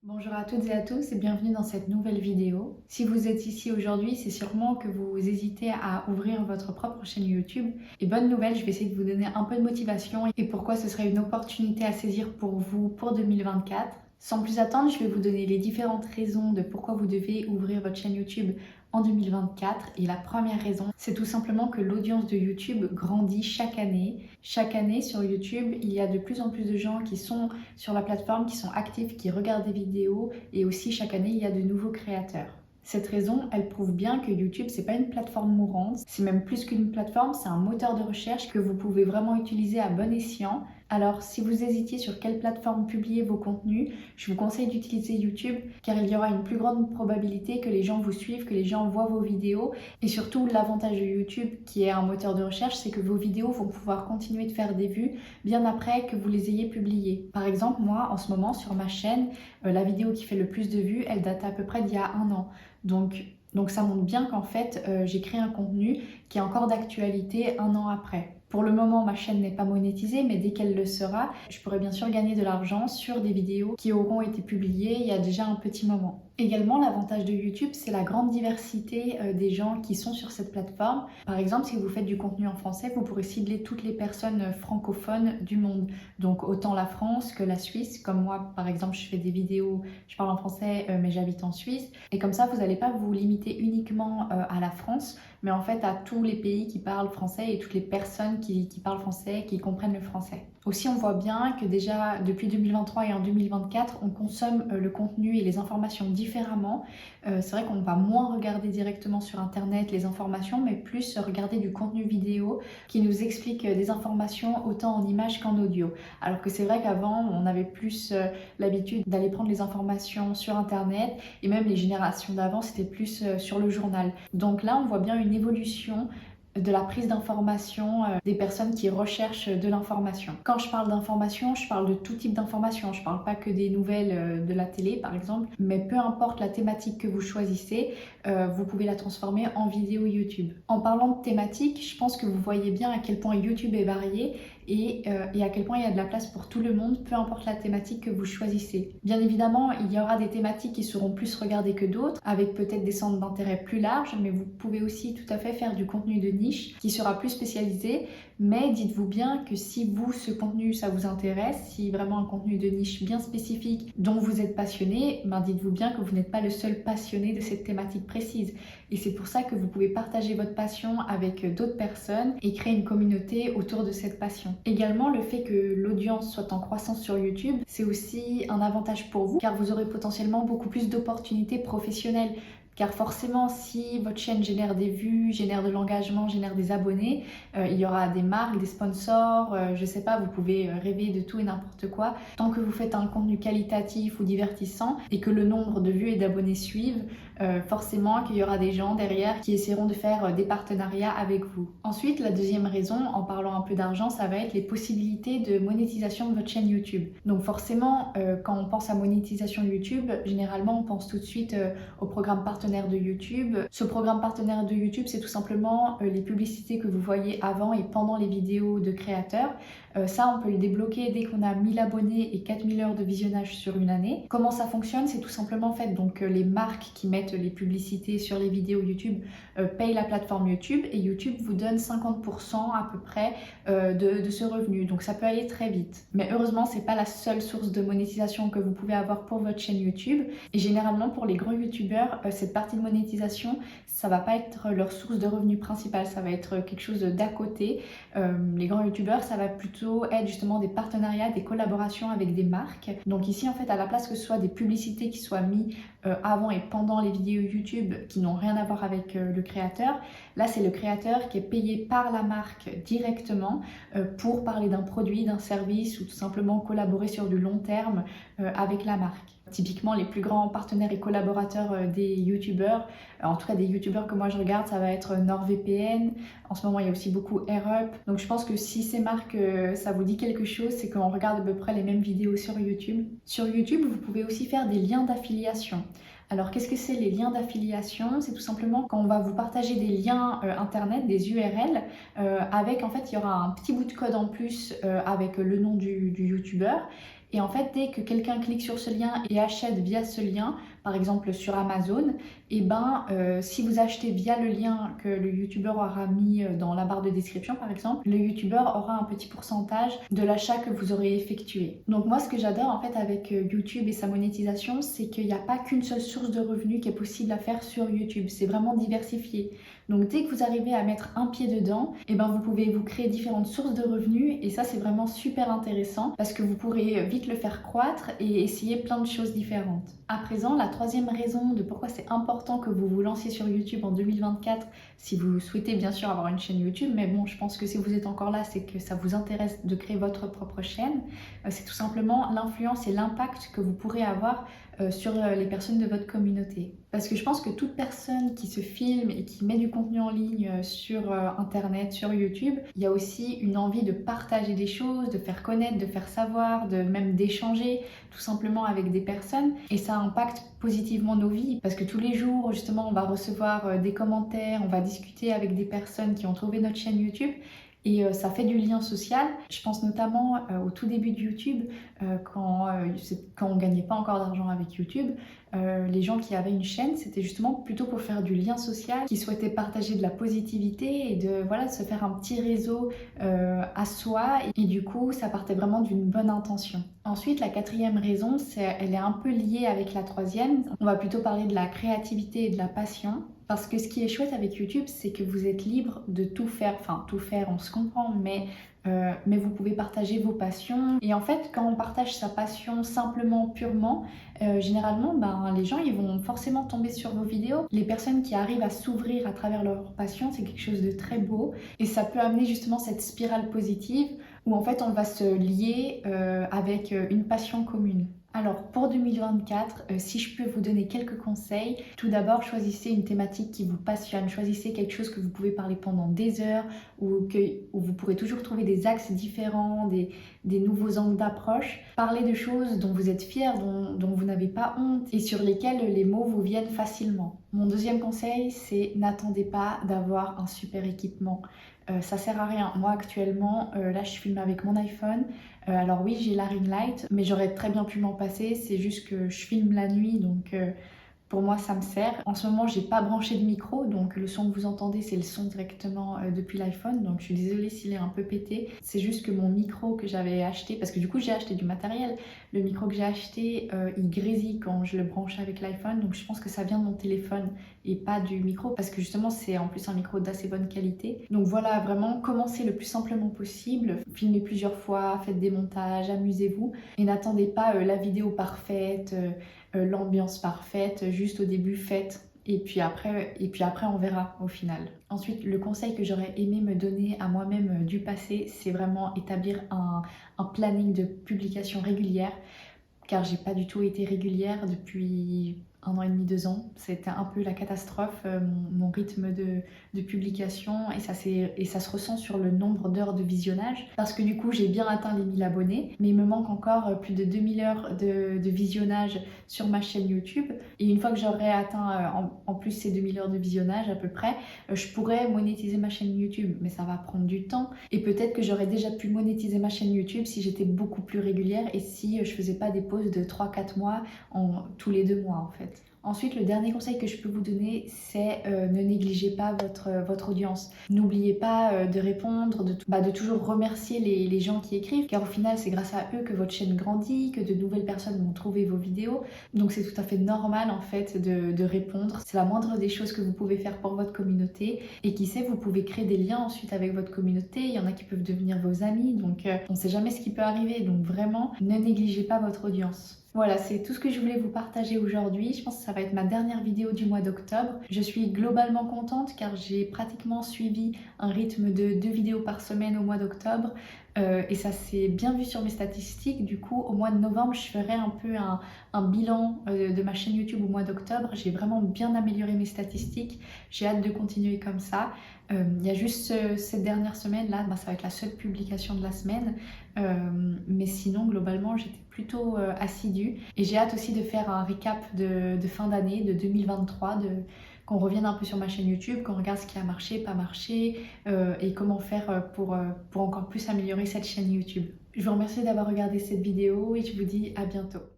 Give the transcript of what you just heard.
Bonjour à toutes et à tous et bienvenue dans cette nouvelle vidéo. Si vous êtes ici aujourd'hui, c'est sûrement que vous hésitez à ouvrir votre propre chaîne YouTube. Et bonne nouvelle, je vais essayer de vous donner un peu de motivation et pourquoi ce serait une opportunité à saisir pour vous pour 2024. Sans plus attendre, je vais vous donner les différentes raisons de pourquoi vous devez ouvrir votre chaîne YouTube en 2024. Et la première raison, c'est tout simplement que l'audience de YouTube grandit chaque année. Chaque année sur YouTube, il y a de plus en plus de gens qui sont sur la plateforme, qui sont actifs, qui regardent des vidéos et aussi chaque année, il y a de nouveaux créateurs. Cette raison, elle prouve bien que YouTube, c'est pas une plateforme mourante, c'est même plus qu'une plateforme, c'est un moteur de recherche que vous pouvez vraiment utiliser à bon escient. Alors, si vous hésitiez sur quelle plateforme publier vos contenus, je vous conseille d'utiliser YouTube car il y aura une plus grande probabilité que les gens vous suivent, que les gens voient vos vidéos. Et surtout, l'avantage de YouTube, qui est un moteur de recherche, c'est que vos vidéos vont pouvoir continuer de faire des vues bien après que vous les ayez publiées. Par exemple, moi, en ce moment, sur ma chaîne, la vidéo qui fait le plus de vues, elle date à peu près d'il y a un an. Donc ça montre bien qu'en fait, j'ai créé un contenu qui est encore d'actualité un an après. Pour le moment, ma chaîne n'est pas monétisée, mais dès qu'elle le sera, je pourrai bien sûr gagner de l'argent sur des vidéos qui auront été publiées il y a déjà un petit moment. Également, l'avantage de YouTube, c'est la grande diversité des gens qui sont sur cette plateforme. Par exemple, si vous faites du contenu en français, vous pourrez cibler toutes les personnes francophones du monde. Donc autant la France que la Suisse. Comme moi, par exemple, je fais des vidéos, je parle en français, mais j'habite en Suisse. Et comme ça, vous n'allez pas vous limiter uniquement à la France, mais en fait à tous les pays qui parlent français et toutes les personnes qui parlent français, qui comprennent le français. Aussi, on voit bien que déjà depuis 2023 et en 2024, on consomme le contenu et les informations différemment. C'est vrai qu'on va moins regarder directement sur Internet les informations, mais plus regarder du contenu vidéo qui nous explique des informations autant en images qu'en audio. Alors que c'est vrai qu'avant, on avait plus l'habitude d'aller prendre les informations sur Internet et même les générations d'avant, c'était plus sur le journal. Donc là, on voit bien une évolution de la prise d'information des personnes qui recherchent de l'information. Quand je parle d'information, je parle de tout type d'information. Je parle pas que des nouvelles de la télé, par exemple, mais peu importe la thématique que vous choisissez, vous pouvez la transformer en vidéo YouTube. En parlant de thématique, je pense que vous voyez bien à quel point YouTube est varié et à quel point il y a de la place pour tout le monde, peu importe la thématique que vous choisissez. Bien évidemment, il y aura des thématiques qui seront plus regardées que d'autres, avec peut-être des centres d'intérêt plus larges, mais vous pouvez aussi tout à fait faire du contenu de niche qui sera plus spécialisé. Mais dites-vous bien que si vous, ce contenu, ça vous intéresse, si vraiment un contenu de niche bien spécifique dont vous êtes passionné, ben dites-vous bien que vous n'êtes pas le seul passionné de cette thématique précise. Et c'est pour ça que vous pouvez partager votre passion avec d'autres personnes et créer une communauté autour de cette passion. Également, le fait que l'audience soit en croissance sur YouTube, c'est aussi un avantage pour vous car vous aurez potentiellement beaucoup plus d'opportunités professionnelles. Car forcément, si votre chaîne génère des vues, génère de l'engagement, génère des abonnés, il y aura des marques, des sponsors, je sais pas, vous pouvez rêver de tout et n'importe quoi. Tant que vous faites un contenu qualitatif ou divertissant et que le nombre de vues et d'abonnés suivent, forcément qu'il y aura des gens derrière qui essaieront de faire des partenariats avec vous. Ensuite, la deuxième raison, en parlant un peu d'argent, ça va être les possibilités de monétisation de votre chaîne YouTube. Donc forcément, quand on pense à monétisation YouTube, généralement on pense tout de suite au programme partenariat de YouTube. Ce programme partenaire de YouTube, c'est tout simplement les publicités que vous voyez avant et pendant les vidéos de créateurs. Ça, on peut le débloquer dès qu'on a 1000 abonnés et 4000 heures de visionnage sur une année. Comment ça fonctionne? C'est tout simplement fait. Donc les marques qui mettent les publicités sur les vidéos YouTube payent la plateforme YouTube et YouTube vous donne 50% à peu près de ce revenu. Donc ça peut aller très vite. Mais heureusement, c'est pas la seule source de monétisation que vous pouvez avoir pour votre chaîne YouTube. Et généralement, pour les grands YouTubeurs, cette partie de monétisation, ça va pas être leur source de revenus principale, ça va être quelque chose d'à côté. Les grands youtubeurs, ça va plutôt être justement des partenariats, des collaborations avec des marques. Donc ici, en fait, à la place que ce soit des publicités qui soient mises avant et pendant les vidéos YouTube qui n'ont rien à voir avec le créateur, là, c'est le créateur qui est payé par la marque directement pour parler d'un produit, d'un service ou tout simplement collaborer sur du long terme avec la marque. Typiquement, les plus grands partenaires et collaborateurs des youtubeurs, en tout cas des youtubeurs que moi je regarde, ça va être NordVPN. En ce moment, il y a aussi beaucoup AirUp. Donc je pense que si ces marques, ça vous dit quelque chose, c'est qu'on regarde à peu près les mêmes vidéos sur YouTube. Sur YouTube, vous pouvez aussi faire des liens d'affiliation. Alors qu'est-ce que c'est les liens d'affiliation? C'est tout simplement quand on va vous partager des liens internet, des URL, avec en fait il y aura un petit bout de code en plus avec le nom du youtubeur. Et en fait, dès que quelqu'un clique sur ce lien et achète via ce lien, par exemple sur Amazon, et si vous achetez via le lien que le youtubeur aura mis dans la barre de description par exemple, le youtubeur aura un petit pourcentage de l'achat que vous aurez effectué. Donc moi, ce que j'adore en fait avec YouTube et sa monétisation, c'est qu'il n'y a pas qu'une seule source de revenus qui est possible à faire sur YouTube. C'est vraiment diversifié. Donc dès que vous arrivez à mettre un pied dedans, vous pouvez vous créer différentes sources de revenus et ça c'est vraiment super intéressant parce que vous pourrez vite le faire croître et essayer plein de choses différentes. À présent, la troisième raison de pourquoi c'est important que vous vous lanciez sur YouTube en 2024, si vous souhaitez bien sûr avoir une chaîne YouTube, mais bon, je pense que si vous êtes encore là, c'est que ça vous intéresse de créer votre propre chaîne, c'est tout simplement l'influence et l'impact que vous pourrez avoir sur les personnes de votre communauté. Parce que je pense que toute personne qui se filme et qui met du contenu en ligne sur internet, sur YouTube, il y a aussi une envie de partager des choses, de faire connaître, de faire savoir, de même d'échanger tout simplement avec des personnes et ça impacte positivement nos vies parce que tous les jours justement on va recevoir des commentaires, on va discuter avec des personnes qui ont trouvé notre chaîne YouTube et ça fait du lien social. Je pense notamment au tout début de YouTube, quand on gagnait pas encore d'argent avec YouTube, les gens qui avaient une chaîne, c'était justement plutôt pour faire du lien social, qui souhaitaient partager de la positivité et de se faire un petit réseau à soi. Et du coup, ça partait vraiment d'une bonne intention. Ensuite, la quatrième raison, elle est un peu liée avec la troisième. On va plutôt parler de la créativité et de la passion. Parce que ce qui est chouette avec YouTube, c'est que vous êtes libre de tout faire. Enfin, tout faire, on se comprend, mais vous pouvez partager vos passions. Et en fait, quand on partage sa passion simplement, purement, généralement, les gens ils vont forcément tomber sur vos vidéos. Les personnes qui arrivent à s'ouvrir à travers leur passion, c'est quelque chose de très beau. Et ça peut amener justement cette spirale positive où en fait on va se lier avec une passion commune. Alors pour 2024, si je peux vous donner quelques conseils, tout d'abord choisissez une thématique qui vous passionne, choisissez quelque chose que vous pouvez parler pendant des heures, où vous pourrez toujours trouver des axes différents, des nouveaux angles d'approche. Parlez de choses dont vous êtes fiers, dont vous n'avez pas honte et sur lesquelles les mots vous viennent facilement. Mon deuxième conseil, c'est n'attendez pas d'avoir un super équipement. Ça sert à rien. Moi actuellement, là je filme avec mon iPhone. Alors oui, j'ai la ring light, mais j'aurais très bien pu m'en passer. C'est juste que je filme la nuit, donc pour moi ça me sert. En ce moment, j'ai pas branché de micro, donc le son que vous entendez, c'est le son directement depuis l'iPhone. Donc je suis désolée s'il est un peu pété. C'est juste que mon micro que j'avais acheté, parce que du coup j'ai acheté du matériel. Le micro que j'ai acheté, il grésille quand je le branche avec l'iPhone, donc je pense que ça vient de mon téléphone et pas du micro, parce que justement c'est en plus un micro d'assez bonne qualité. Donc voilà, vraiment commencez le plus simplement possible, filmez plusieurs fois, faites des montages, amusez-vous et n'attendez pas la vidéo parfaite, l'ambiance parfaite, juste au début faites. Et puis après on verra au final. Ensuite, le conseil que j'aurais aimé me donner à moi-même du passé, c'est vraiment établir un planning de publication régulière, car j'ai pas du tout été régulière depuis 1 an et demi, 2 ans. C'était un peu la catastrophe, mon rythme de publication, et ça se ressent sur le nombre d'heures de visionnage, parce que du coup j'ai bien atteint les 1000 abonnés, mais il me manque encore plus de 2000 heures de visionnage sur ma chaîne YouTube, et une fois que j'aurai atteint en plus ces 2000 heures de visionnage à peu près, je pourrais monétiser ma chaîne YouTube, mais ça va prendre du temps, et peut-être que j'aurais déjà pu monétiser ma chaîne YouTube si j'étais beaucoup plus régulière et si je faisais pas des pauses de 3-4 mois tous les 2 mois en fait. Ensuite, le dernier conseil que je peux vous donner, c'est ne négligez pas votre audience. N'oubliez pas de répondre, de toujours remercier les gens qui écrivent, car au final, c'est grâce à eux que votre chaîne grandit, que de nouvelles personnes vont trouver vos vidéos. Donc c'est tout à fait normal en fait de répondre. C'est la moindre des choses que vous pouvez faire pour votre communauté. Et qui sait, vous pouvez créer des liens ensuite avec votre communauté. Il y en a qui peuvent devenir vos amis, donc on ne sait jamais ce qui peut arriver. Donc vraiment, ne négligez pas votre audience. Voilà, c'est tout ce que je voulais vous partager aujourd'hui. Je pense que ça va être ma dernière vidéo du mois d'octobre. Je suis globalement contente car j'ai pratiquement suivi un rythme de 2 vidéos par semaine au mois d'octobre. Et ça s'est bien vu sur mes statistiques. Du coup, au mois de novembre, je ferai un peu un bilan de ma chaîne YouTube au mois d'octobre. J'ai vraiment bien amélioré mes statistiques. J'ai hâte de continuer comme ça. Il y a juste cette dernière semaine là, ça va être la seule publication de la semaine. Mais sinon, globalement, j'étais plutôt assidue. Et j'ai hâte aussi de faire un récap de fin d'année, de 2023, qu'on revienne un peu sur ma chaîne YouTube, qu'on regarde ce qui a marché, pas marché, et comment faire pour encore plus améliorer cette chaîne YouTube. Je vous remercie d'avoir regardé cette vidéo et je vous dis à bientôt.